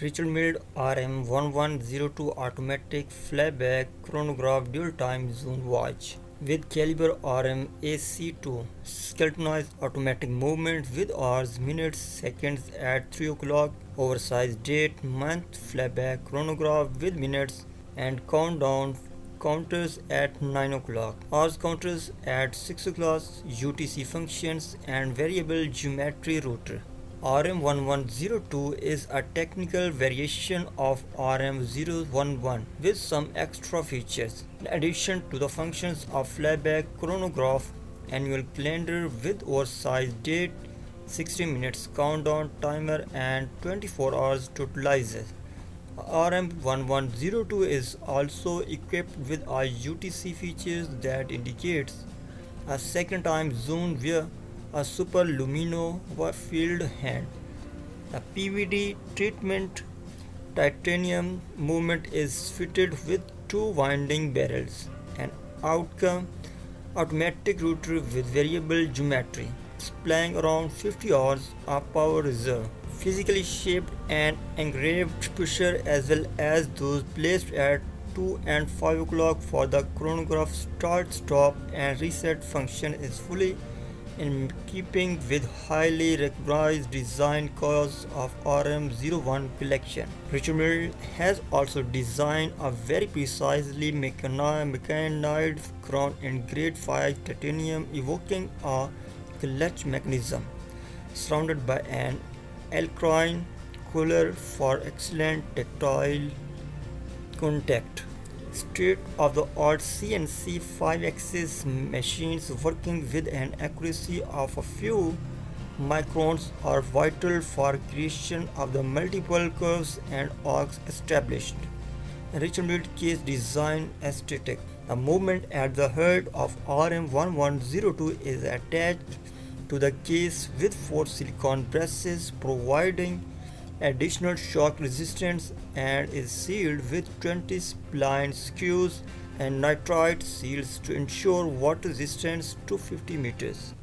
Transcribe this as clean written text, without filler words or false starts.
Richard Mille RM1102 automatic flyback chronograph dual time zoom watch with caliber RM AC2 skeletonized automatic movement with hours, minutes, seconds at 3 o'clock, oversized date, month, flyback chronograph with minutes and countdown counters at 9 o'clock, hours counters at 6 o'clock, UTC functions and variable geometry router. RM1102 is a technical variation of RM011 with some extra features. In addition to the functions of flyback chronograph, annual calendar with oversized date, 60 minutes countdown timer and 24 hours totalizer. RM1102 is also equipped with all UTC features that indicates a second time zoom via a super lumino field hand. The PVD treatment titanium movement is fitted with two winding barrels, an outcome automatic router with variable geometry, displaying around 50 hours of power reserve, physically shaped and engraved pusher as well as those placed at 2 and 5 o'clock for the chronograph start, stop and reset function is fully in keeping with highly recognized design codes of RM01 collection. Richard Mille has also designed a very precisely mechanized crown in grade 5 titanium evoking a clutch mechanism surrounded by an alkaline cooler for excellent tactile contact. State-of-the-art CNC 5-axis machines working with an accuracy of a few microns are vital for creation of the multiple curves and arcs established. Richard Mille case design aesthetic. The movement at the heart of RM1102 is attached to the case with 4 silicon brushes providing additional shock resistance and is sealed with 20 spline screws and nitride seals to ensure water resistance to 50 meters.